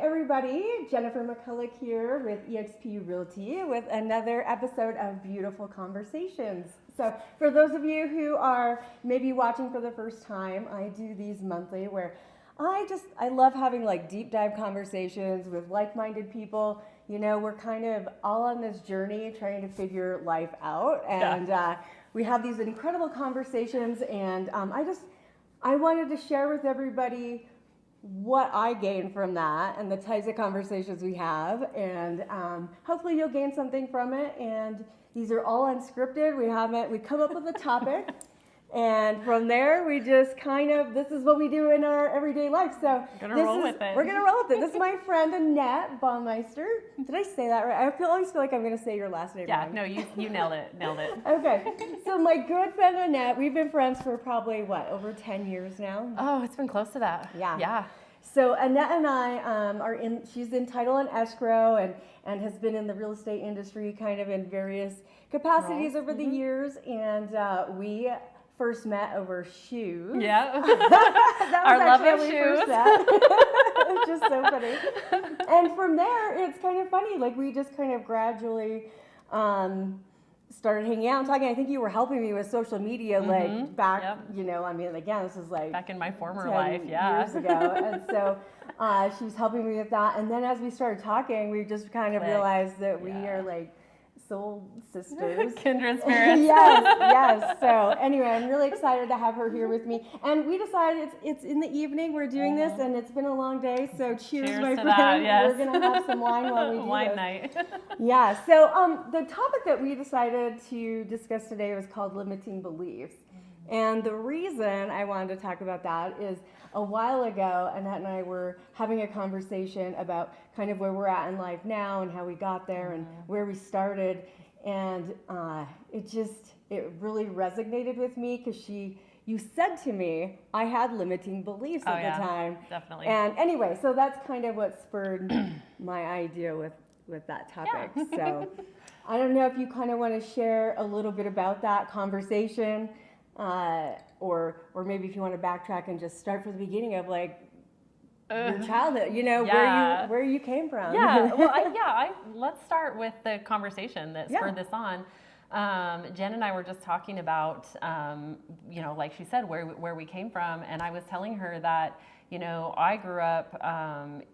everybody, Jennifer McCulloch here with eXp Realty with another episode of Beautiful Conversations. So for those of you who are maybe watching for the first time, I do these monthly where I love having like deep dive conversations with like-minded people. You know, we're kind of all on this journey trying to figure life out, and we have these incredible conversations, and I wanted to share with everybody what I gain from that and the types of conversations we have, and hopefully you'll gain something from it. And these are all unscripted. We come up with a topic, and from there we just this is what we do in our everyday life. So we're gonna roll with it. This is my friend Annette Baumeister. Did I say that right? I always feel like I'm gonna say your last name wrong. No, you nailed it. Okay, so my good friend Annette, we've been friends for probably over 10 years now. Oh, it's been close to that. Yeah. So Annette and I she's in title and escrow and has been in the real estate industry kind of in various capacities over the years, and we first met over shoes. Yeah. That was our love of shoes. It's just so funny. And from there, it's kind of funny. Like, we just kind of gradually started hanging out and talking. I think you were helping me with social media, like back, again, this is like back in my former 10 life, years ago. And so she was helping me with that. And then as we started talking, we just kind of realized that we are like soul sisters. Kindred spirits. Yes. So anyway, I'm really excited to have her here with me. And we decided it's in the evening, we're doing this, and it's been a long day, so cheers my friend. That, yes. We're going to have some wine while we do wine this. night. Yeah, so the topic that we decided to discuss today was called limiting beliefs. And the reason I wanted to talk about that is a while ago, Annette and I were having a conversation about kind of where we're at in life now and how we got there and where we started. And it really resonated with me because you said to me, I had limiting beliefs at the time. Definitely. And anyway, so that's kind of what spurred my idea with that topic. Yeah. So I don't know if you kind of want to share a little bit about that conversation, or maybe if you want to backtrack and just start from the beginning of like your childhood, where you came from. Yeah, well, let's start with the conversation that spurred this on. Jen and I were just talking about, like she said, where we came from, and I was telling her that, I grew up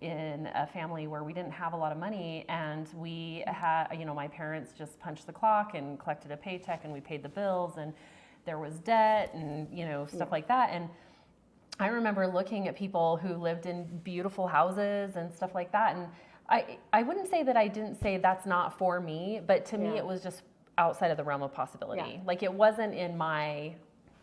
in a family where we didn't have a lot of money, and we had, my parents just punched the clock and collected a paycheck, and we paid the bills, and there was debt and, stuff like that. And I remember looking at people who lived in beautiful houses and stuff like that. And I wouldn't say that I didn't say that's not for me, but to me, it was just outside of the realm of possibility. Yeah. Like, it wasn't in my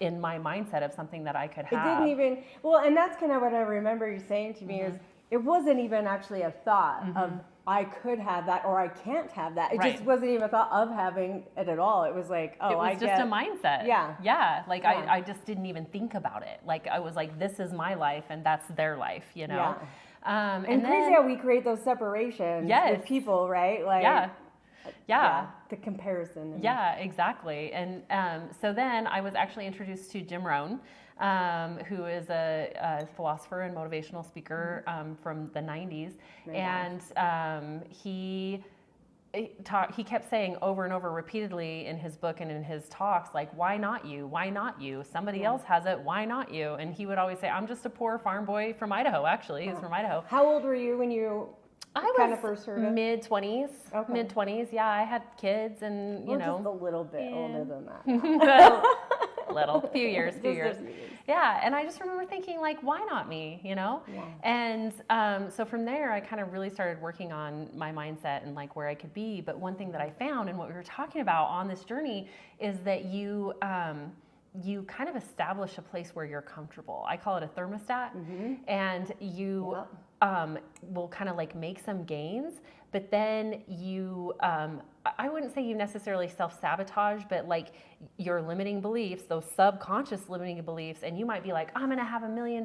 mindset of something that I could have. It didn't even, and that's kind of what I remember you saying to me is it wasn't even actually a thought of I could have that or I can't have that. It just wasn't even a thought of having it at all. It was like, it was just a mindset. Yeah. Like I just didn't even think about it. Like, I was like, this is my life and that's their life, Yeah. And crazy how we create those separations with people, right? Like, yeah. The comparison. Yeah, exactly. And so then I was actually introduced to Jim Rohn, who is a philosopher and motivational speaker from the 90s. And he kept saying over and over repeatedly in his book and in his talks, like, why not you? Why not you? Somebody else has it. Why not you? And he would always say, I'm just a poor farm boy from Idaho, actually. He's from Idaho. How old were you when you kind of first heard it? Mid-20s. Okay. Mid-20s, yeah. I had kids and, just a little bit older than that. A few years. Yeah, and I just remember thinking, like, why not me, Yeah. And so from there, I kind of really started working on my mindset and, like, where I could be. But one thing that I found and what we were talking about on this journey is that you kind of establish a place where you're comfortable. I call it a thermostat. And you will kind of, like, make some gains, but then you, I wouldn't say you necessarily self-sabotage, but like your limiting beliefs, those subconscious limiting beliefs, and you might be like, I'm going to have $1 million,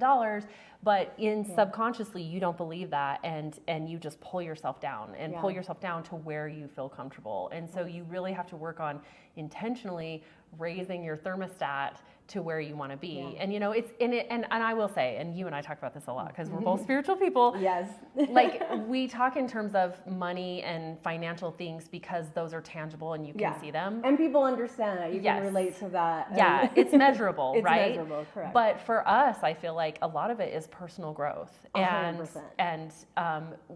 but subconsciously you don't believe that, and you just pull yourself down and pull yourself down to where you feel comfortable. And so you really have to work on intentionally raising your thermostat to where you want to be. Yeah. And, you know, it's in it. And I will say, and you and I talk about this a lot because we're both spiritual people. Yes. Like we talk in terms of money and financial things because those are tangible and you can see them. And people understand that. You can relate to that. Yeah, it's measurable, it's right? Measurable, correct. But for us, I feel like a lot of it is personal growth 100%. and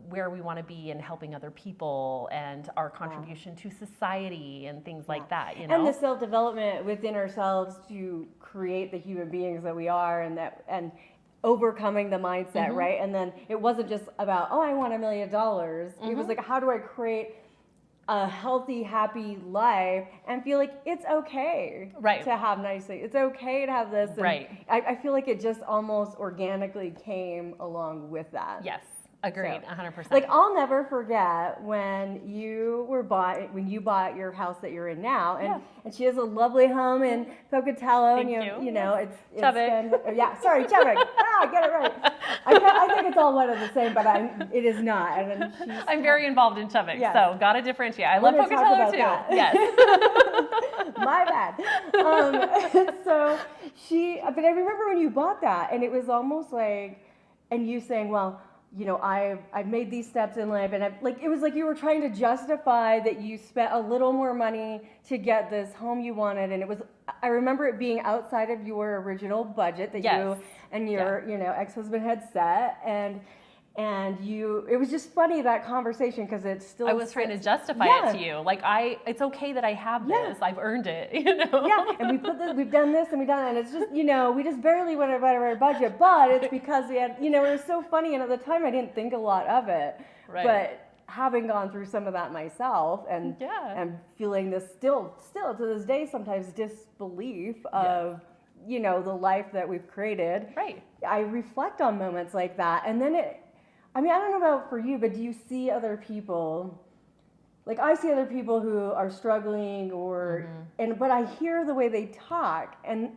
where we want to be in helping other people and our contribution to society and things like that, you know? And the self-development within ourselves to create the human beings that we are and overcoming the mindset, right? And then it wasn't just about, oh, I want $1 million. It was like, how do I create a healthy, happy life and feel like it's okay to have nice things. It's okay to have this. And I feel like it just almost organically came along with that. Yes. Agreed, 100%. Like I'll never forget when you bought your house that you're in now, and she has a lovely home in Pocatello, and you know it's Chubbuck. Sorry, Chubbuck. I get it right. I think it's all one and the same, but it is not. And then I'm very involved in Chubbuck, so gotta differentiate. I love Pocatello too. That. Yes. My bad. But I remember when you bought that, and it was almost like, and you saying, well, you know, I've made these steps in life, and it was like you were trying to justify that you spent a little more money to get this home you wanted, and I remember it being outside of your original budget that you and your ex-husband had set, and it was just funny, that conversation, because it's still. I was trying to justify it to you. Like, it's okay that I have this. I've earned it, you know? Yeah, and we've done this and we've done that. And it's just, we just barely went over our budget, but it's because we had, it was so funny. And at the time I didn't think a lot of it. Right. But having gone through some of that myself and feeling this still to this day, sometimes disbelief of, the life that we've created. Right. I reflect on moments like that. And then I don't know about for you, but do you see other people, like I see other people who are struggling but I hear the way they talk, and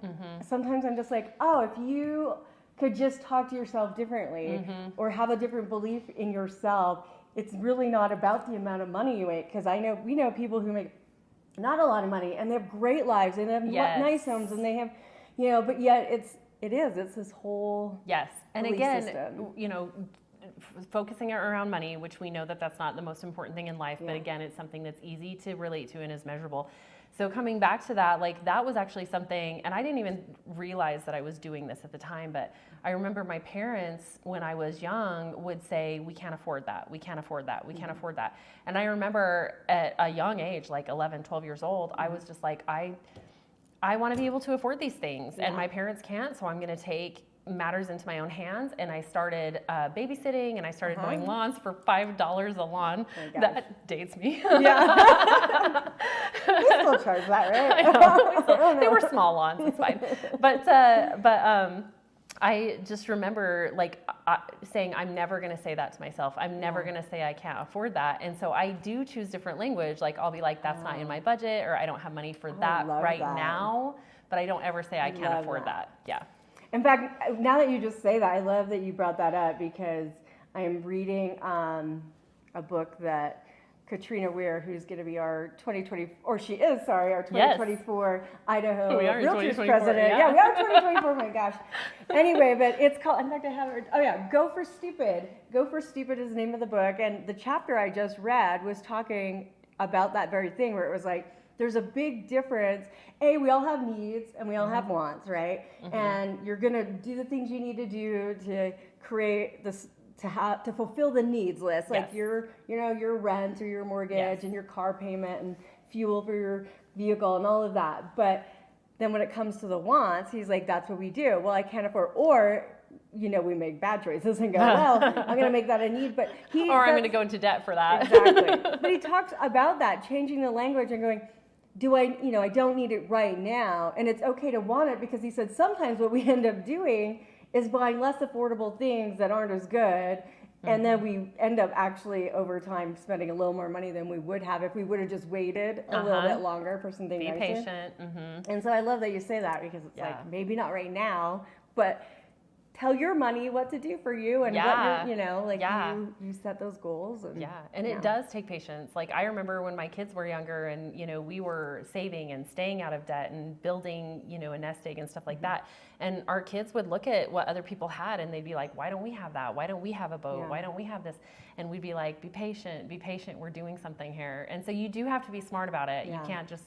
sometimes I'm just like, oh, if you could just talk to yourself differently or have a different belief in yourself, it's really not about the amount of money you make, because we know people who make not a lot of money and they have great lives and they have nice homes and they have, but yet it's this whole and again, system. Focusing around money, which we know that's not the most important thing in life, but again, it's something that's easy to relate to and is measurable. So coming back to that, like that was actually something, and I didn't even realize that I was doing this at the time, but I remember my parents, when I was young, would say, we can't afford that, we can't afford that, we can't afford that. And I remember at a young age, like 11, 12 years old, I was just like, I want to be able to afford these things, and my parents can't, so I'm going to take matters into my own hands, and I started babysitting, and I started mowing lawns for $5 a lawn. That dates me. Yeah. We still charge that, right? I know. They were small lawns, it's fine. But I just remember saying, I'm never going to say that to myself. I'm never going to say I can't afford that. And so I do choose different language. Like I'll be like, that's not in my budget, or I don't have money for that now. But I don't ever say I can't afford that. Yeah. In fact, now that you just say that, I love that you brought that up, because I'm reading a book that Katrina Weir, who's going to be our 2024 Idaho Realtors President. Yeah, we are 2024, my gosh. Anyway, but it's called, in fact, I have it, Go for Stupid. Go for Stupid is the name of the book. And the chapter I just read was talking about that very thing, where it was like, there's a big difference. We all have needs and we all have wants, right? And you're gonna do the things you need to do to create this, to fulfill the needs list, like your rent or your mortgage and your car payment and fuel for your vehicle and all of that. But then when it comes to the wants, he's like, that's what we do. Well, I can't afford, or we make bad choices and go, well, I'm going to make that a need, but I'm going to go into debt for that. Exactly. But he talks about that, changing the language and going, I don't need it right now. And it's okay to want it, because he said sometimes what we end up doing is buying less affordable things that aren't as good. And then we end up actually over time spending a little more money than we would have if we would have just waited a little bit longer for something nicer. Be patient. And so I love that you say that, because it's like, maybe not right now, but tell your money what to do for you and Yeah. what you're, like Yeah. you set those goals. And, it does take patience. Like I remember when my kids were younger and, we were saving and staying out of debt and building, a nest egg and stuff like that. And our kids would look at what other people had and they'd be like, why don't we have that? Why don't we have a boat? Yeah. Why don't we have this? And we'd be like, be patient, we're doing something here. And so you do have to be smart about it. You can't just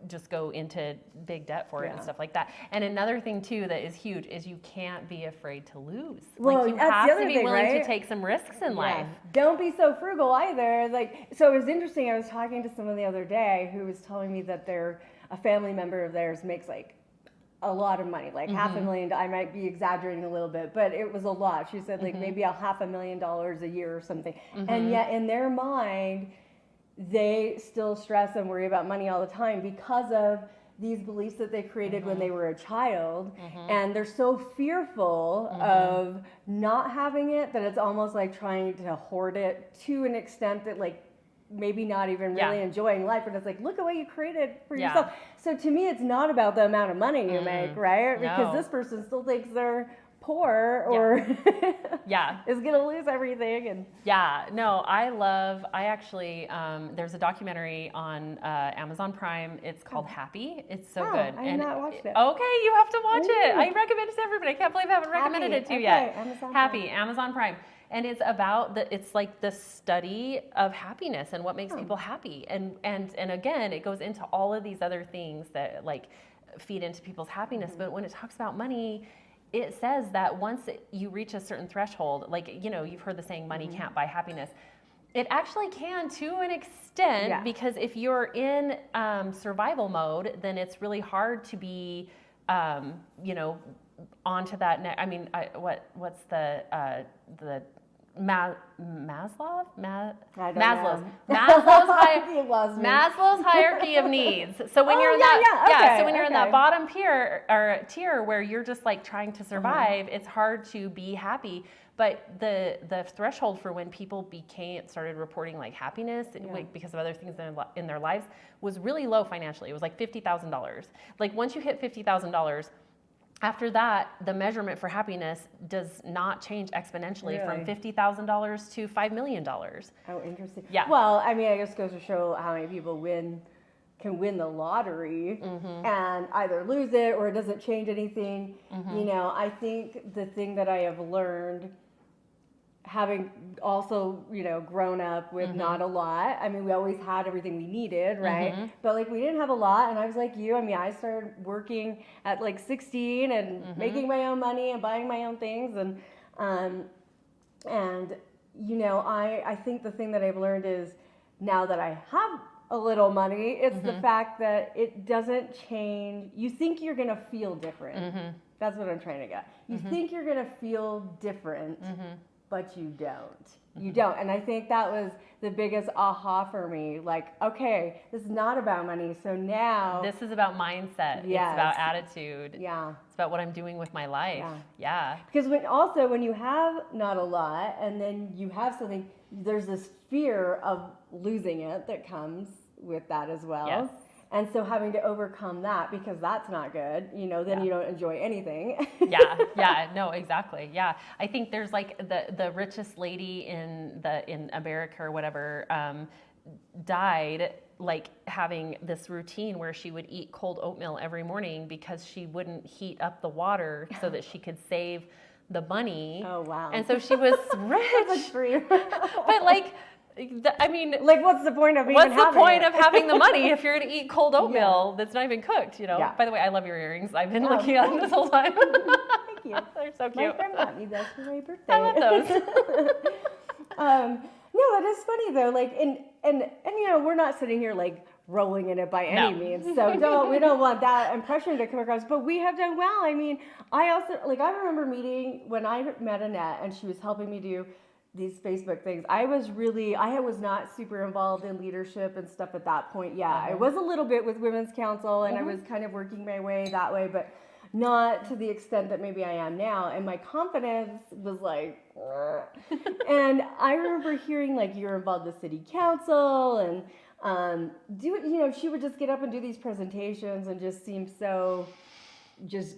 just go into big debt for it and stuff like that. And another thing too that is huge is you can't be afraid to lose. Well, you that's have the to other be thing, willing right? to take some risks in life. Don't be so frugal either. So it was interesting. I was talking to someone the other day who was telling me that a family member of theirs makes like a lot of money, like $500,000. I might be exaggerating a little bit, but it was a lot. She said like maybe $500,000 a year or something. And yet in their mind, they still stress and worry about money all the time because of these beliefs that they created when they were a child. And they're so fearful of not having it that it's almost like trying to hoard it to an extent that like maybe not even really enjoying life. And it's like, look at what you created for yourself. So to me, it's not about the amount of money you make, right? Because this person still thinks they're poor or is gonna lose everything. And I actually there's a documentary on Amazon Prime. It's called Happy. It's so good. I have not watched it. Okay, you have to watch it. I recommend it to everybody. I can't believe I haven't recommended it to you yet. Amazon Prime. And it's about it's like the study of happiness and what makes people happy. And again, it goes into all of these other things that like feed into people's happiness. But when it talks about money, it says that once you reach a certain threshold, like, you've heard the saying, money can't buy happiness. It actually can to an extent, because if you're in survival mode, then it's really hard to be, onto that. What's the Maslow's hierarchy of needs. So when you're in in that bottom tier where you're just like trying to survive, it's hard to be happy. But the threshold for when people started reporting like happiness because of other things in their lives was really low financially. It was like $50,000. Like once you hit $50,000. After that, the measurement for happiness does not change exponentially from $50,000 to $5 million. Oh, interesting. Yeah. Well, I mean, I guess goes to show how many people can win the lottery and either lose it or it doesn't change anything. I think the thing that I have learned, having also, grown up with not a lot. I mean, we always had everything we needed, right? But like we didn't have a lot. And I was like you. I mean, I started working at like 16 and making my own money and buying my own things. And I think the thing that I've learned is now that I have a little money, it's the fact that it doesn't change. You think you're going to feel different. That's what I'm trying to get. You think you're going to feel different. But you don't. You don't. And I think that was the biggest aha for me. Like, okay, this is not about money. So now. This is about mindset. Yes. It's about attitude. Yeah. It's about what I'm doing with my life. Yeah. Because when you have not a lot and then you have something, there's this fear of losing it that comes with that as well. Yes. And so having to overcome that, because that's not good, then you don't enjoy anything. No, exactly. Yeah. I think there's like the richest lady in America or whatever died like having this routine where she would eat cold oatmeal every morning because she wouldn't heat up the water so that she could save the money. Oh, wow. And so she was rich. But like, like, what's the point of having the money if you're going to eat cold oatmeal that's not even cooked, By the way, I love your earrings. I've been looking at them this whole time. Thank you. They're so cute. My friend got me those for my birthday. I love those. No, it is funny though. Like, and we're not sitting here like rolling in it by any means. So we don't want that impression to come across. But we have done well. I mean, I remember meeting when I met Annette and she was helping me do these Facebook things. I was not super involved in leadership and stuff at that point. Yeah, I was a little bit with Women's Council and I was kind of working my way that way, but not to the extent that maybe I am now. And my confidence was like, and I remember hearing like you're involved with city council and she would just get up and do these presentations and just seem so just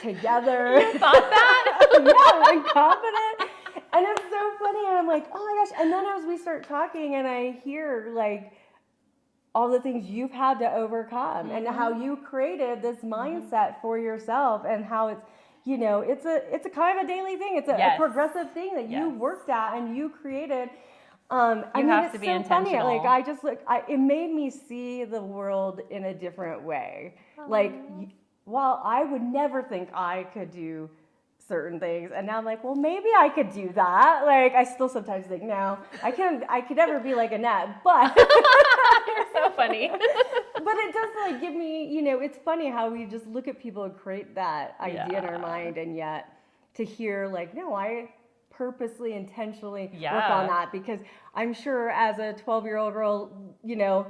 together. You thought that? Yeah, and confident. And it's so funny. And I'm like, oh my gosh. And then as we start talking and I hear like all the things you've had to overcome and how you created this mindset for yourself and how it's, you know, it's a kind of a daily thing. It's a progressive thing that you worked at and you created. I mean, have it's to be so intentional. funny. Like I just it made me see the world in a different way. Like, while I would never think I could do certain things, and now I'm like, well, maybe I could do that. Like, I still sometimes think, no, I could never be like Annette, but you're so funny. But it does like give me, you know, it's funny how we just look at people and create that idea in our mind, and yet to hear like, no, I purposely, intentionally work on that, because I'm sure as a 12-year-old girl, you know,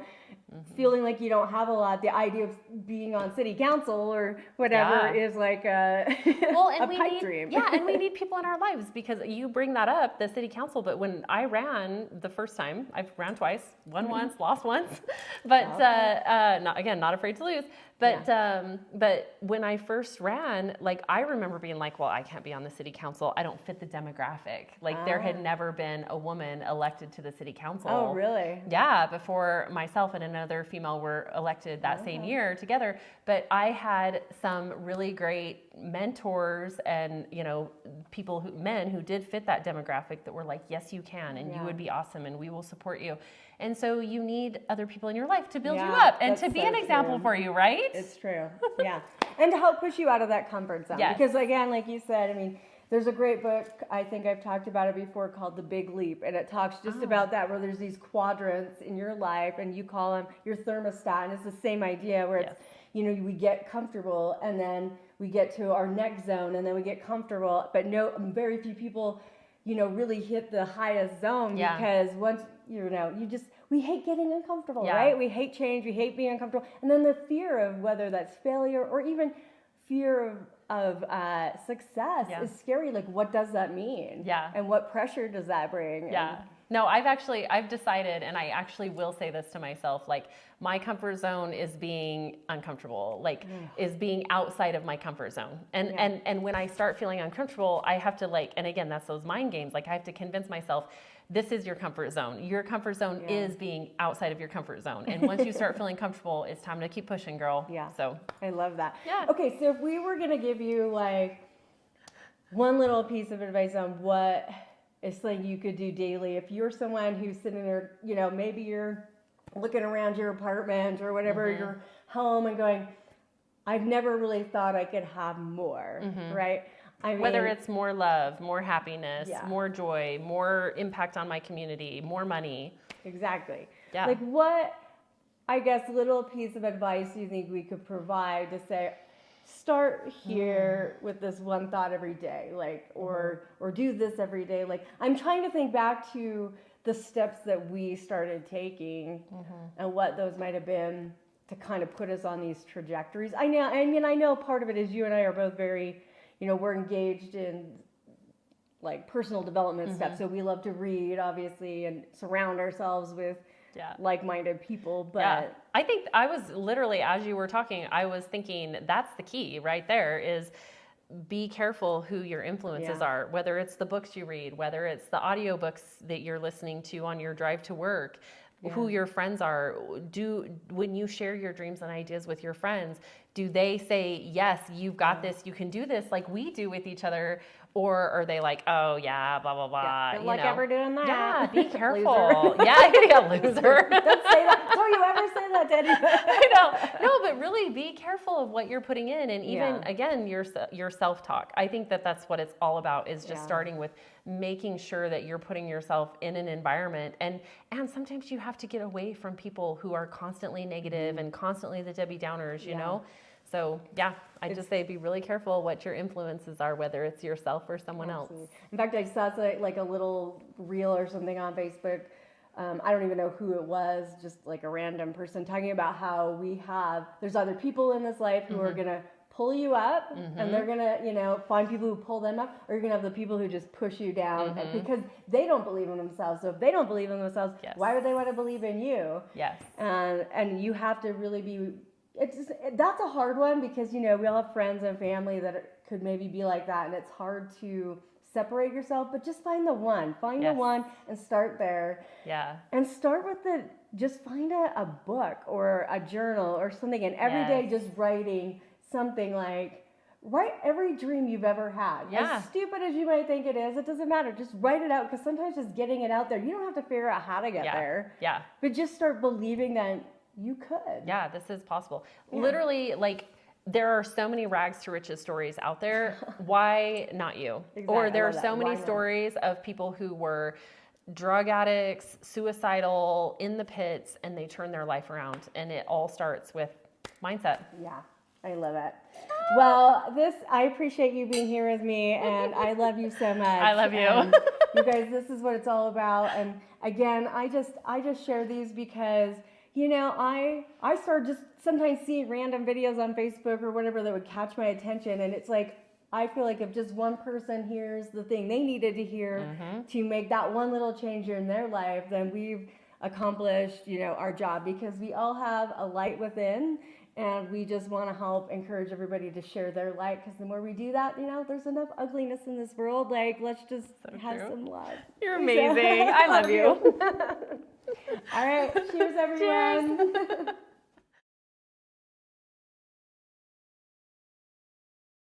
feeling like you don't have a lot, the idea of being on city council or whatever is like a, a pipe dream. Yeah, and we need people in our lives, because you bring that up, the city council, but when I ran the first time, I've ran twice, won once, lost once, but not afraid to lose. But when I first ran, like I remember being like, well, I can't be on the city council. I don't fit the demographic. Like there had never been a woman elected to the city council. Oh, really? Yeah, before myself and another female were elected that same year together. But I had some really great mentors and, you know, men who did fit that demographic that were like, yes, you can, and you would be awesome, and we will support you. And so you need other people in your life to build you up and to be an example for you, right? It's true. Yeah. And to help push you out of that comfort zone. Yes. Because again, like you said, I mean, there's a great book, I think I've talked about it before, called The Big Leap. And it talks just about that, where there's these quadrants in your life and you call them your thermostat. And it's the same idea where it's, you know, we get comfortable and then we get to our next zone and then we get comfortable. But very few people, you know, really hit the highest zone because once, you know, we hate getting uncomfortable, right? We hate change, we hate being uncomfortable. And then the fear of whether that's failure or even fear of success is scary. Like, what does that mean? Yeah. And what pressure does that bring? Yeah. No, I've decided, and I actually will say this to myself, like my comfort zone is being uncomfortable, like is being outside of my comfort zone. And when I start feeling uncomfortable, I have to like, and again, that's those mind games. Like I have to convince myself, this is your comfort zone. Your comfort zone is being outside of your comfort zone. And once you start feeling comfortable, it's time to keep pushing, girl. Yeah. So I love that. Yeah. Okay, so if we were gonna give you like one little piece of advice on what is something you could do daily, if you're someone who's sitting there, you know, maybe you're looking around your apartment or whatever, your home, and going, I've never really thought I could have more, right? I mean, whether it's more love, more happiness, more joy, more impact on my community, more money. Exactly. Yeah. Like what, I guess, little piece of advice do you think we could provide to say, start here with this one thought every day, like, or do this every day? Like, I'm trying to think back to the steps that we started taking and what those might have been to kind of put us on these trajectories. I know part of it is you and I are both very, you know, we're engaged in like personal development steps. So we love to read, obviously, and surround ourselves with like-minded people. But I think I was literally, as you were talking, I was thinking that's the key right there is be careful who your influences are, whether it's the books you read, whether it's the audiobooks that you're listening to on your drive to work, who your friends are. When you share your dreams and ideas with your friends, do they say, yes, you've got this, you can do this, like we do with each other? Or are they like, oh yeah, blah, blah, blah. Good luck ever doing that. Yeah, be careful. Yeah, loser. Don't say that. Don't you ever say that to anyone. I know. No, but really be careful of what you're putting in. And even, again, your self-talk. I think that's what it's all about, is just starting with making sure that you're putting yourself in an environment. And sometimes you have to get away from people who are constantly negative and constantly the Debbie Downers, you know? So I just say be really careful what your influences are, whether it's yourself or someone else. In fact, I saw like a little reel or something on Facebook. I don't even know who it was, just like a random person talking about how there's other people in this life who are going to pull you up and they're going to, you know, find people who pull them up, or you're going to have the people who just push you down because they don't believe in themselves. So if they don't believe in themselves, why would they want to believe in you? Yes. And you have to really be that's a hard one because, you know, we all have friends and family that could maybe be like that, and it's hard to separate yourself, but just find the one. Find the one and start there. Yeah. And start with just find a book or a journal or something, and every day just writing something like, write every dream you've ever had. Yeah. As stupid as you might think it is, it doesn't matter. Just write it out, because sometimes just getting it out there, you don't have to figure out how to get there. Yeah. But just start believing that you could. Yeah, this is possible. Yeah. Literally, like, there are so many rags to riches stories out there. Why not you? Exactly. Or there are so many stories of people who were drug addicts, suicidal, in the pits, and they turn their life around. And it all starts with mindset. Yeah, I love it. Well, I appreciate you being here with me, and I love you so much. I love you. You guys, this is what it's all about. And again, I just share these because, you know, I started just sometimes seeing random videos on Facebook or whatever that would catch my attention, and it's like, I feel like if just one person hears the thing they needed to hear to make that one little change in their life, then we've accomplished, you know, our job, because we all have a light within, and we just want to help encourage everybody to share their light, because the more we do that, you know, there's enough ugliness in this world. Like, let's just have some love. You're amazing. I love you. All right. Cheers, everyone. Cheers.